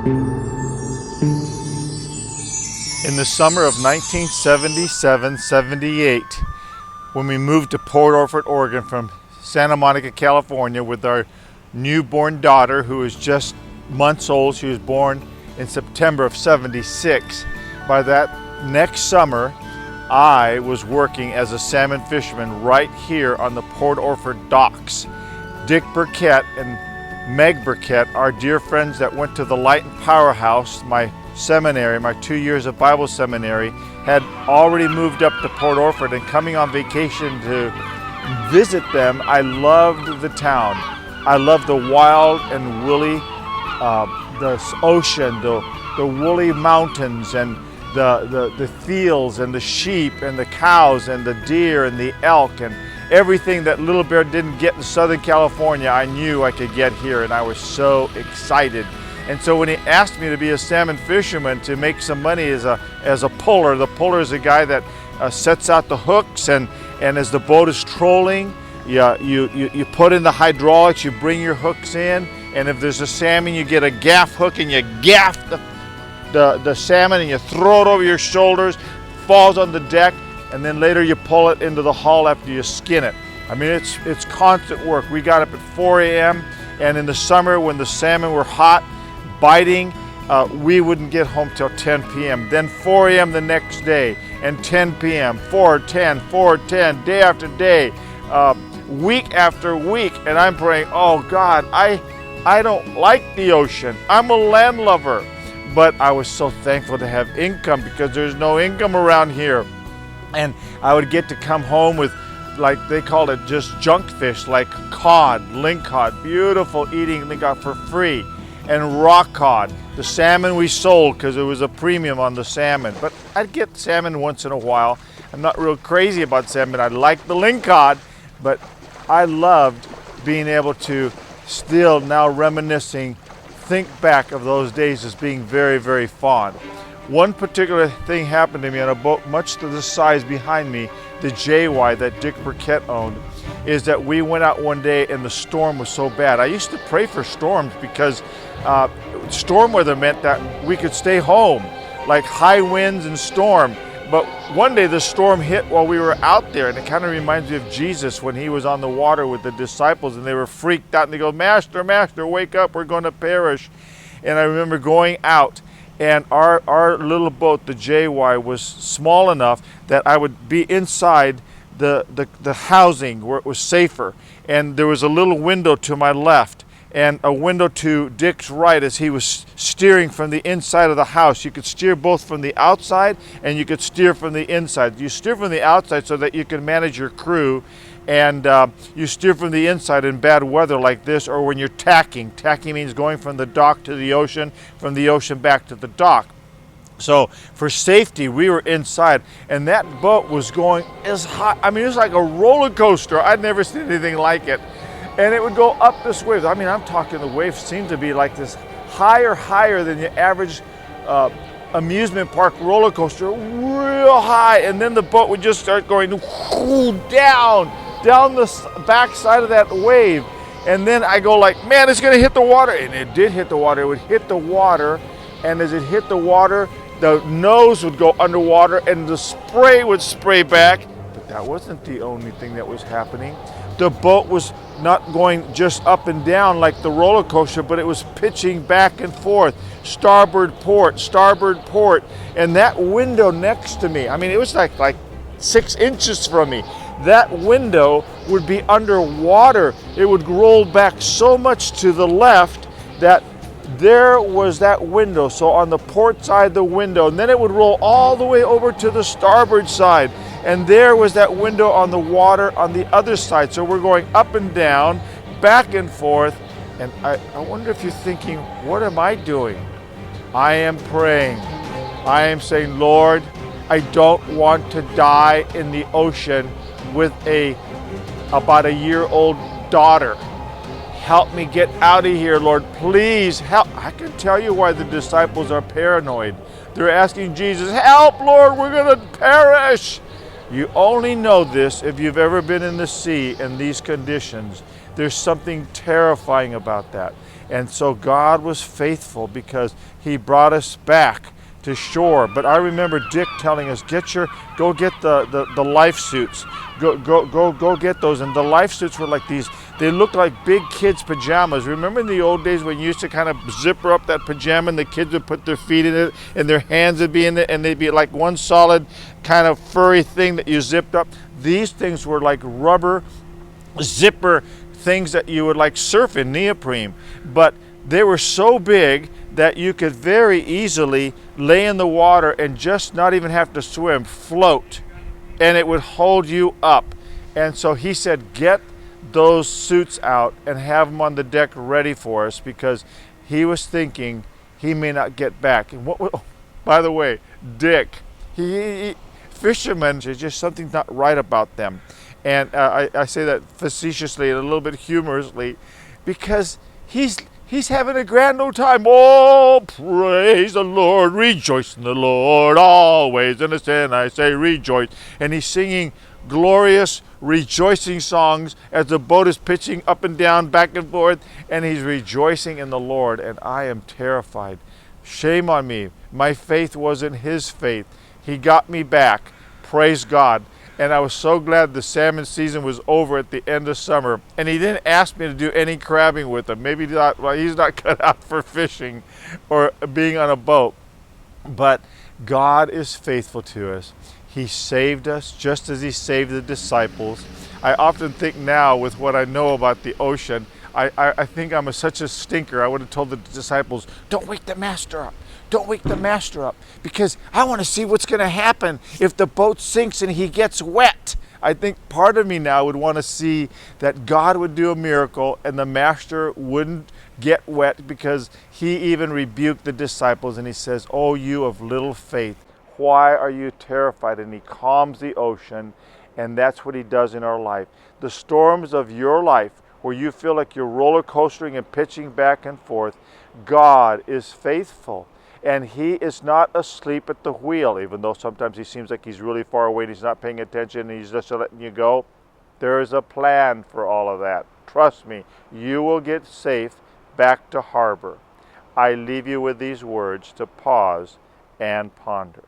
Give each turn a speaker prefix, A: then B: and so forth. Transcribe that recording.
A: In the summer of 1977-78, when we moved to Port Orford, Oregon from Santa Monica, California with our newborn daughter who was just months old. She was born in September of 76. By that next summer, I was working as a salmon fisherman right here on the Port Orford docks. Dick Burkett and Meg Burkett, our dear friends that went to the Light and Powerhouse, my seminary, my 2 years of Bible seminary, had already moved up to Port Orford, and coming on vacation to visit them, I loved the town. I loved the wild and woolly, the ocean, the woolly mountains, and the fields, and the sheep, and the cows, and the deer, and the elk, and everything that Little Bear didn't get in Southern California, I knew I could get here, and I was so excited. And so when he asked me to be a salmon fisherman to make some money as a puller, the puller is a guy that sets out the hooks, and as the boat is trolling, you put in the hydraulics, you bring your hooks in, and if there's a salmon, you get a gaff hook and you gaff the salmon and you throw it over your shoulders, falls on the deck, and then later you pull it into the hull after you skin it. I mean, it's constant work. We got up at 4 a.m. and in the summer when the salmon were hot, biting, we wouldn't get home till 10 p.m. Then 4 a.m. the next day, and 10 p.m., 4:10, 4:10, day after day, week after week. And I'm praying, oh God, I don't like the ocean. I'm a landlubber. But I was so thankful to have income, because there's no income around here. And I would get to come home with, like they called it, just junk fish, like cod, lingcod, beautiful eating lingcod for free. And rock cod, the salmon we sold because it was a premium on the salmon. But I'd get salmon once in a while. I'm not real crazy about salmon. I like the lingcod, but I loved being able to still, now reminiscing, think back of those days as being very, very fond. One particular thing happened to me on a boat much to the size behind me, the JY that Dick Burkett owned, is that we went out one day and the storm was so bad. I used to pray for storms because storm weather meant that we could stay home, like high winds and storm. But one day the storm hit while we were out there, and it kind of reminds me of Jesus when he was on the water with the disciples, and they were freaked out and they go, Master, Master, wake up, we're going to perish. And I remember going out, and our little boat, the JY, was small enough that I would be inside the housing where it was safer, and there was a little window to my left and a window to Dick's right as he was steering from the inside of the house. You could steer both from the outside and you could steer from the inside. You steer from the outside so that you can manage your crew, and you steer from the inside in bad weather like this, or when you're tacking. Tacking means going from the dock to the ocean, from the ocean back to the dock. So for safety, we were inside, and that boat was going as high. I mean, it was like a roller coaster. I'd never seen anything like it. And it would go up this wave. I mean, I'm talking, the waves seemed to be like this higher than your average amusement park roller coaster, real high. And then the boat would just start going down the backside of that wave. And then I go like, man, it's gonna hit the water. And it did hit the water. It would hit the water, and as it hit the water, the nose would go underwater and the spray would spray back. But that wasn't the only thing that was happening. The boat was not going just up and down like the roller coaster, but it was pitching back and forth, starboard port, and that window next to me, I mean, it was like 6 inches from me. That window would be underwater. It would roll back so much to the left that there was that window. So on the port side, the window, and then it would roll all the way over to the starboard side. And there was that window on the water on the other side. So we're going up and down, back and forth. And I wonder if you're thinking, what am I doing? I am praying. I am saying, Lord, I don't want to die in the ocean with about a year-old daughter. Help me get out of here, Lord. Please help. I can tell you why the disciples are paranoid. They're asking Jesus, help, Lord, we're going to perish. You only know this if you've ever been in the sea in these conditions, There's something terrifying about that. And so God was faithful because he brought us back to shore. But I remember Dick telling us, go get the life suits. Go get those. And the life suits were like these, they looked like big kids' pajamas. Remember in the old days when you used to kind of zipper up that pajama and the kids would put their feet in it and their hands would be in it and they'd be like one solid kind of furry thing that you zipped up? These things were like rubber zipper things that you would like surf in, neoprene. But they were so big that you could very easily lay in the water and just not even have to swim, float, and it would hold you up. And so he said, get those suits out and have them on the deck ready for us, because he was thinking he may not get back. And by the way, Dick, fishermen, there's just something not right about them. And I say that facetiously and a little bit humorously, because he's having a grand old time. Oh, praise the Lord, rejoice in the Lord always. And then I say rejoice. And he's singing glorious, rejoicing songs as the boat is pitching up and down, back and forth. And he's rejoicing in the Lord. And I am terrified. Shame on me. My faith wasn't his faith. He got me back. Praise God. And I was so glad the salmon season was over at the end of summer. And he didn't ask me to do any crabbing with him. Maybe not, well, he's not cut out for fishing or being on a boat. But God is faithful to us. He saved us just as he saved the disciples. I often think now, with what I know about the ocean, I think I'm such a stinker. I would have told the disciples, don't wake the master up. Don't wake the master up, because I want to see what's going to happen if the boat sinks and he gets wet. I think part of me now would want to see that God would do a miracle and the master wouldn't get wet, because he even rebuked the disciples and he says, oh, you of little faith, why are you terrified? And he calms the ocean, and that's what he does in our life. The storms of your life, where you feel like you're roller coastering and pitching back and forth, God is faithful. And he is not asleep at the wheel, even though sometimes he seems like he's really far away and he's not paying attention and he's just letting you go. There is a plan for all of that. Trust me, you will get safe back to harbor. I leave you with these words to pause and ponder.